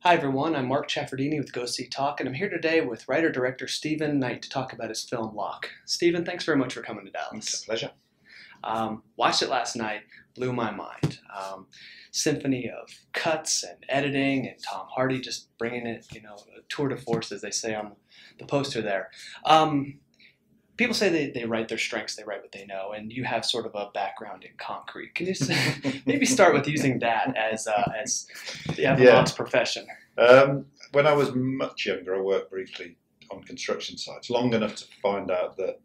Hi everyone, I'm Marc Ciafardini with GoSeeTalk, and I'm here today with writer-director Stephen Knight to talk about his film Locke. Stephen, thanks very much for coming to Dallas. It's a pleasure. Watched it last night, blew my mind. Symphony of cuts and editing, and Tom Hardy just bringing it, a tour de force, as they say on the poster there. People say they write their strengths, they write what they know, and you have sort of a background in concrete. Can you maybe start with using that as the avant profession? When I was much younger, I worked briefly on construction sites, long enough to find out that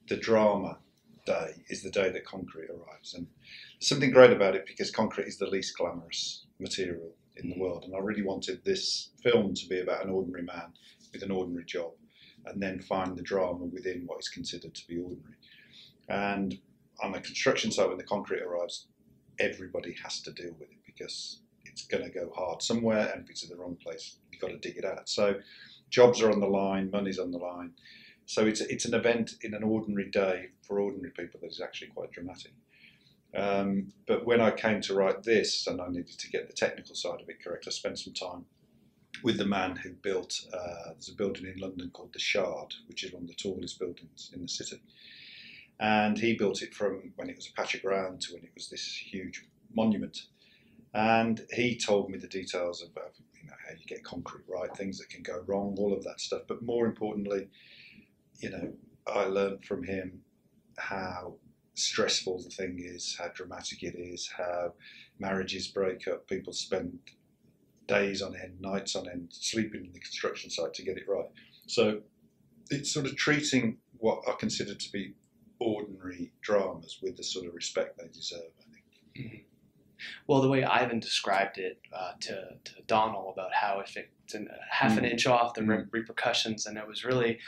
the drama day is the day that concrete arrives. And there's something great about it because concrete is the least glamorous material in the world. And I really wanted this film to be about an ordinary man with an ordinary job, and then find the drama within what is considered to be ordinary. And on a construction site, when the concrete arrives, everybody has to deal with it because it's going to go hard somewhere, and if it's in the wrong place, you've got to dig it out. So jobs are on the line, money's on the line. So it's an event in an ordinary day for ordinary people that is actually quite dramatic. But when I came to write this, and I needed to get the technical side of it correct, I spent some time with the man who built, there's a building in London called the Shard, which is one of the tallest buildings in the city. And he built it from when it was a patch of ground to when it was this huge monument. And he told me the details of how you get concrete right, things that can go wrong, all of that stuff. But more importantly, I learned from him how stressful the thing is, how dramatic it is, how marriages break up, people spend days on end, nights on end, sleeping in the construction site to get it right. So it's sort of treating what are considered to be ordinary dramas with the sort of respect they deserve, I think. Mm-hmm. Well, the way Ivan described it to Donald about how if it's half an inch off, the repercussions, and it was really,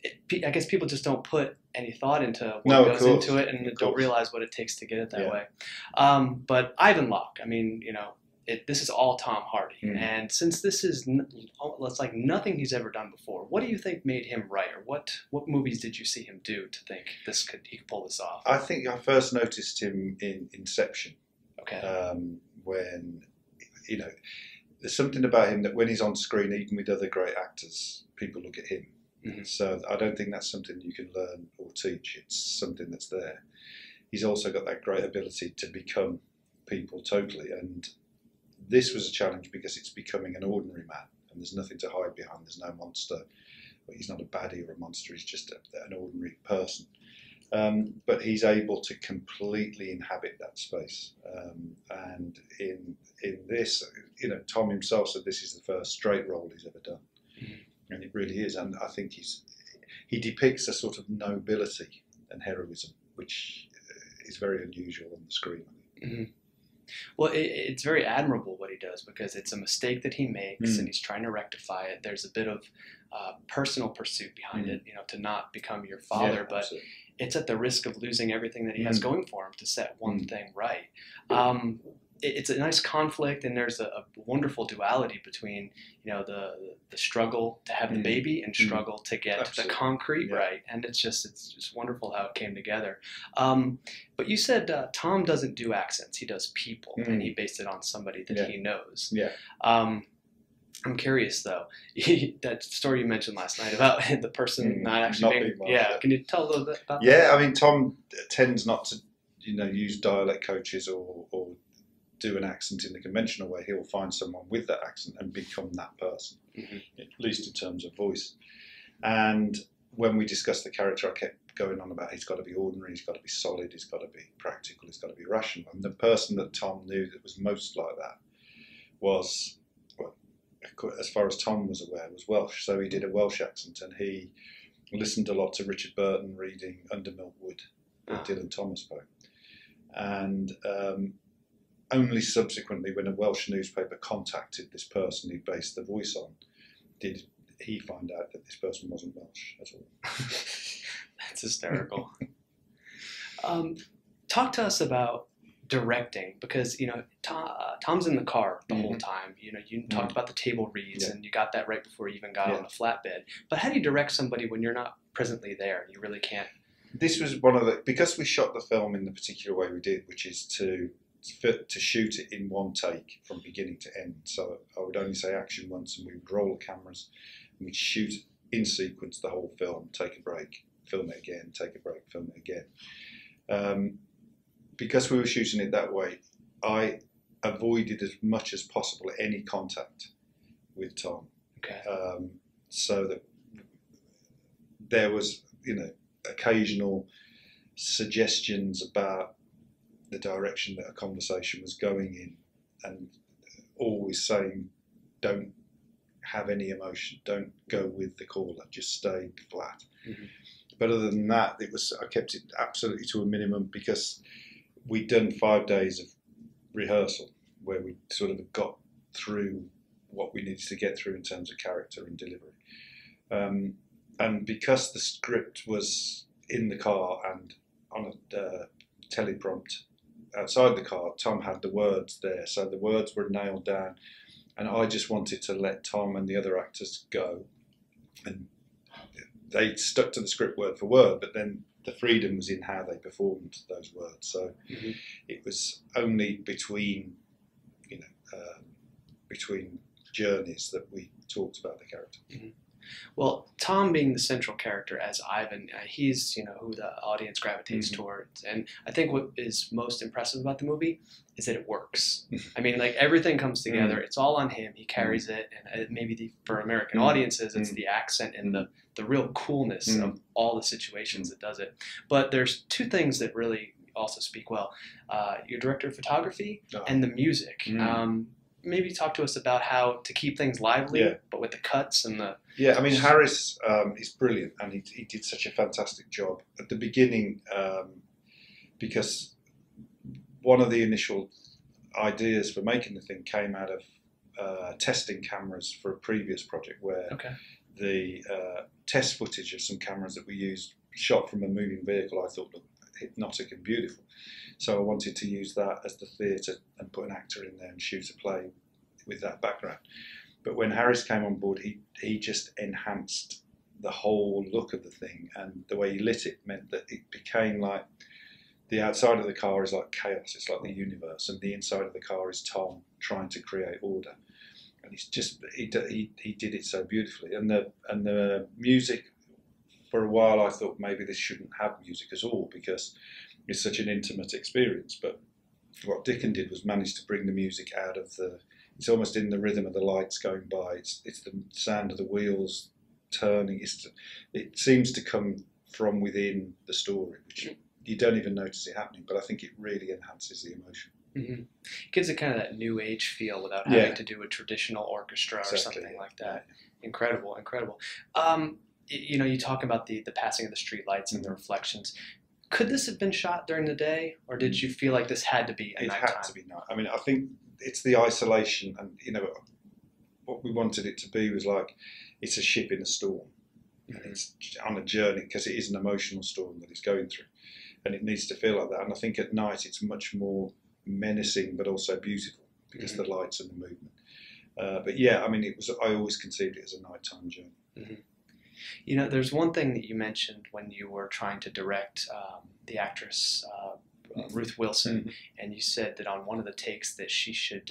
I guess people just don't put any thought into what goes into it, and don't realize what it takes to get it that way. But Ivan Locke, this is all Tom Hardy, and since this is it's like nothing he's ever done before, what do you think made him right, or what movies did you see him do to think he could pull this off? I think I first noticed him in Inception. Okay. When there's something about him that when he's on screen, even with other great actors, people look at him. Mm-hmm. So I don't think that's something you can learn or teach. It's something that's there. He's also got that great ability to become people totally, and this was a challenge because it's becoming an ordinary man, and there's nothing to hide behind. There's no monster. Well, he's not a baddie or a monster. He's just an ordinary person. But he's able to completely inhabit that space. And in this, Tom himself said this is the first straight role he's ever done, and it really is. And I think he depicts a sort of nobility and heroism, which is very unusual on the screen. Mm-hmm. Well, it's very admirable what he does because it's a mistake that he makes and he's trying to rectify it. There's a bit of personal pursuit behind it, to not become your father, but absolutely. It's at the risk of losing everything that he has going for him to set one thing right. It's a nice conflict, and there's a wonderful duality between the struggle to have the baby and struggle to get the concrete right, and it's just wonderful how it came together. But you said Tom doesn't do accents; he does people, and he based it on somebody that he knows. Yeah. I'm curious though, that story you mentioned last night about the person not actually being. Can you tell a little bit about that? Yeah, Tom tends not to use dialect coaches or do an accent in the conventional way. He'll find someone with that accent and become that person, at least in terms of voice. And when we discussed the character, I kept going on about he's got to be ordinary, he's got to be solid, he's got to be practical, he's got to be rational. And the person that Tom knew that was most like that was, as far as Tom was aware, was Welsh. So he did a Welsh accent, and he listened a lot to Richard Burton reading Under Milk Wood, the Dylan Thomas poem. And only subsequently, when a Welsh newspaper contacted this person he based the voice on, did he find out that this person wasn't Welsh at all. That's hysterical. Talk to us about directing, because Tom's in the car the whole time. You talked about the table reads, and you got that right before you even got on the flatbed. But how do you direct somebody when you're not presently there? You really can't. This was because we shot the film in the particular way we did, which is to to shoot it in one take from beginning to end. So I would only say action once, and we would roll the cameras, and we'd shoot in sequence the whole film, take a break, film it again, take a break, film it again. Because we were shooting it that way, I avoided as much as possible any contact with Tom. Okay. So that there was, occasional suggestions about the direction that a conversation was going in, and always saying, don't have any emotion, don't go with the caller, just stay flat. Mm-hmm. But other than that, I kept it absolutely to a minimum, because we'd done 5 days of rehearsal where we sort of got through what we needed to get through in terms of character and delivery. And because the script was in the car and on a teleprompt outside the car, Tom had the words there, so the words were nailed down, and I just wanted to let Tom and the other actors go, and they stuck to the script word for word, but then the freedom was in how they performed those words. So mm-hmm. It was only between journeys that we talked about the character. Mm-hmm. Well, Tom being the central character as Ivan, he's who the audience gravitates mm-hmm. towards, and I think what is most impressive about the movie is that it works. I mean, like, everything comes together. Mm-hmm. It's all on him. He carries mm-hmm. it, and maybe for American mm-hmm. audiences, it's mm-hmm. the accent and the real coolness mm-hmm. of all the situations that does it. But there's two things that really also speak well: your director of photography and the music. Mm-hmm. Maybe talk to us about how to keep things lively, but with the cuts and the... Yeah, I mean, Harris is brilliant, and he did such a fantastic job at the beginning, because one of the initial ideas for making the thing came out of testing cameras for a previous project where the test footage of some cameras that we used, shot from a moving vehicle, I thought looked hypnotic and beautiful. So I wanted to use that as the theatre and put an actor in there and shoot a play with that background. But when Harris came on board, he just enhanced the whole look of the thing, and the way he lit it meant that it became like the outside of the car is like chaos, it's like the universe, and the inside of the car is Tom trying to create order. And he did it so beautifully. And the music, for a while I thought maybe this shouldn't have music at all because it's such an intimate experience. But what Dickon did was manage to bring the music out of it's almost in the rhythm of the lights going by. It's the sound of the wheels turning. It seems to come from within the story, which you don't even notice it happening, but I think it really enhances the emotion. Mm-hmm. It gives it kind of that new age feel without having to do a traditional orchestra or something like that. Incredible. You talk about the passing of the street lights and the reflections. Could this have been shot during the day, or did you feel like this had to be at nighttime? It had to be night. I mean, I think it's the isolation, and what we wanted it to be was like it's a ship in a storm, and it's on a journey because it is an emotional storm that it's going through, and it needs to feel like that. And I think at night it's much more menacing, but also beautiful because of the lights and the movement. But yeah, I mean, I always conceived it as a nighttime journey. Mm-hmm. There's one thing that you mentioned when you were trying to direct the actress Ruth Wilson, mm-hmm. and you said that on one of the takes that she should,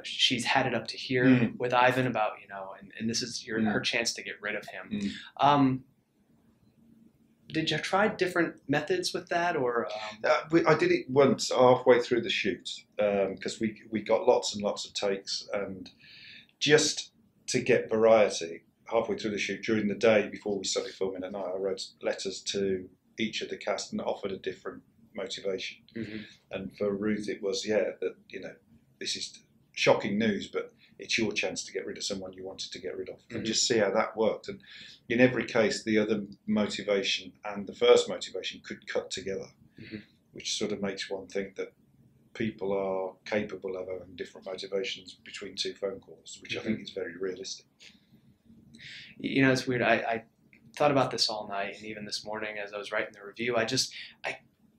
she's had it up to here with Ivan about, and this is her chance to get rid of him. Did you try different methods with that, or? I did it once halfway through the shoot because we got lots and lots of takes, and just to get variety, halfway through the shoot during the day before we started filming at night, I wrote letters to each of the cast and offered a different motivation. Mm-hmm. And for Ruth, it was this is shocking news, but it's your chance to get rid of someone you wanted to get rid of, and just see how that worked. And in every case, the other motivation and the first motivation could cut together, which sort of makes one think that people are capable of having different motivations between two phone calls, which I think is very realistic. It's weird. I thought about this all night, and even this morning as I was writing the review, I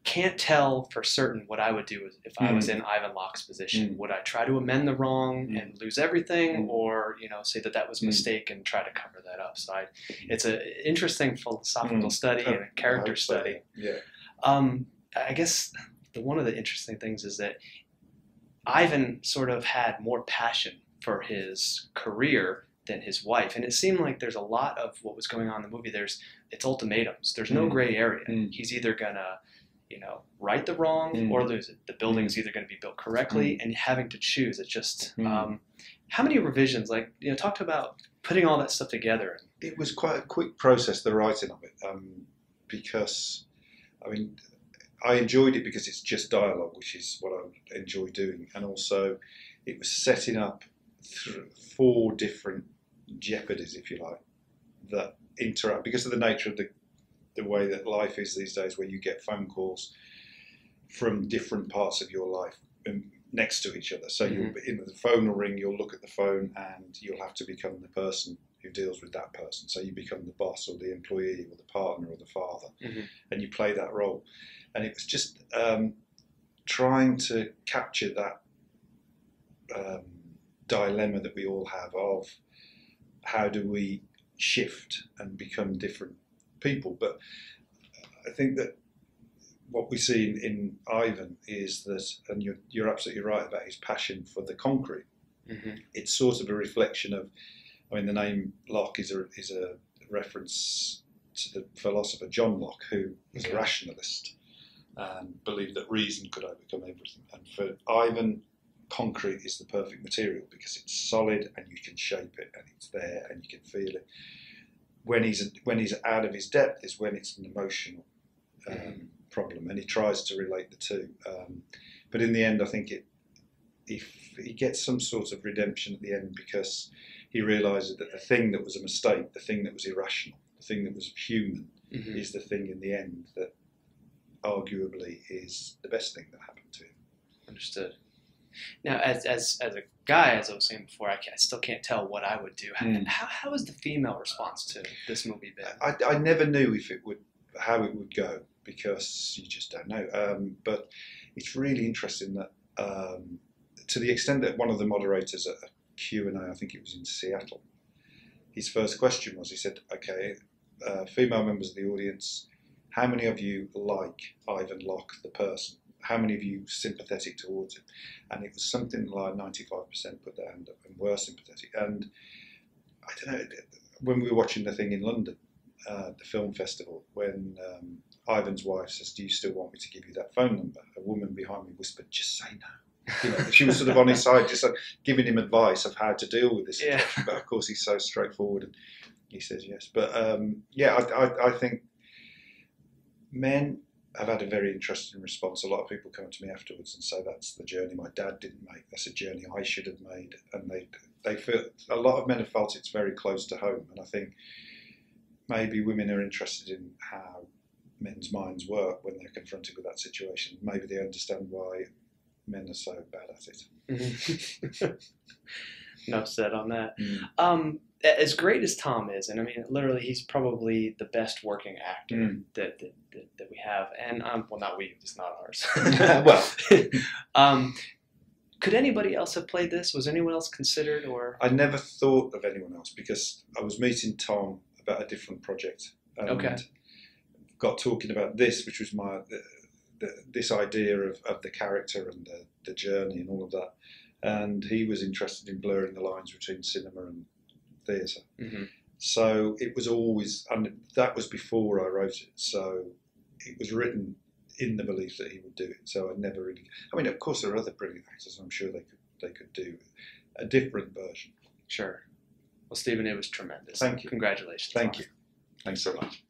can't tell for certain what I would do if I was in Ivan Locke's position. Would I try to amend the wrong and lose everything, or say that was a mistake and try to cover that up? So it's an interesting philosophical study and a character study. Yeah. I guess one of the interesting things is that Ivan sort of had more passion for his career than his wife, and it seemed like there's a lot of what was going on in the movie. It's ultimatums. There's no gray area. He's either gonna, right the wrong or lose it. The building is either going to be built correctly, and having to choose. It's just how many revisions? Like, talk about putting all that stuff together. It was quite a quick process, the writing of it, because I enjoyed it because it's just dialogue, which is what I enjoy doing, and also it was setting up 4 different jeopardies, if you like, that interact because of the nature of the way that life is these days, where you get phone calls from different parts of your life next to each other. So the phone will ring, you'll look at the phone, and you'll have to become the person who deals with that person. So you become the boss or the employee or the partner or the father, and you play that role. And it was just trying to capture that dilemma that we all have of how do we shift and become different people. But I think that what we see in Ivan is that, and you're absolutely right about his passion for the concrete. It's sort of a reflection of, the name Locke is a reference to the philosopher John Locke, who was a rationalist and believed that reason could overcome everything. And for Ivan, concrete is the perfect material because it's solid and you can shape it and it's there and you can feel it. When he's out of his depth is when it's an emotional problem, and he tries to relate the two. But in the end, I think if he gets some sort of redemption at the end, because he realises that the thing that was a mistake, the thing that was irrational, the thing that was human, is the thing in the end that arguably is the best thing that happened to him. Understood. Now, as a guy, as I was saying before, I still can't tell what I would do. How has the female response to this movie been? I never knew how it would go, because you just don't know. But it's really interesting that to the extent that one of the moderators at a Q&A, I think it was in Seattle, his first question was, he said, okay, female members of the audience, how many of you like Ivan Locke, the person? How many of you sympathetic towards him? And it was something like 95% put their hand up and were sympathetic. And I don't know, when we were watching the thing in London, the film festival, when Ivan's wife says, do you still want me to give you that phone number? A woman behind me whispered, just say no. She was sort of on his side, just like giving him advice of how to deal with this situation. But of course, he's so straightforward and he says yes. But I think men have had a very interesting response. A lot of people come to me afterwards and say that's the journey my dad didn't make. That's a journey I should have made. And they feel, a lot of men have felt it's very close to home. And I think maybe women are interested in how men's minds work when they're confronted with that situation. Maybe they understand why men are so bad at it. Enough said on that. As great as Tom is, and literally, he's probably the best working actor that we have, and well, not we, it's not ours. Well, could anybody else have played this? Was anyone else considered, or? I never thought of anyone else because I was meeting Tom about a different project, and got talking about this, which was this idea of the character and the journey and all of that, and he was interested in blurring the lines between cinema and theatre. So it was always, and that was before I wrote it, so it was written in the belief that he would do it. So I never really, of course there are other brilliant actors, I'm sure they could do a different version. Sure. Well, Stephen, it was tremendous. Thank you. Congratulations. Thank you. Thanks so much.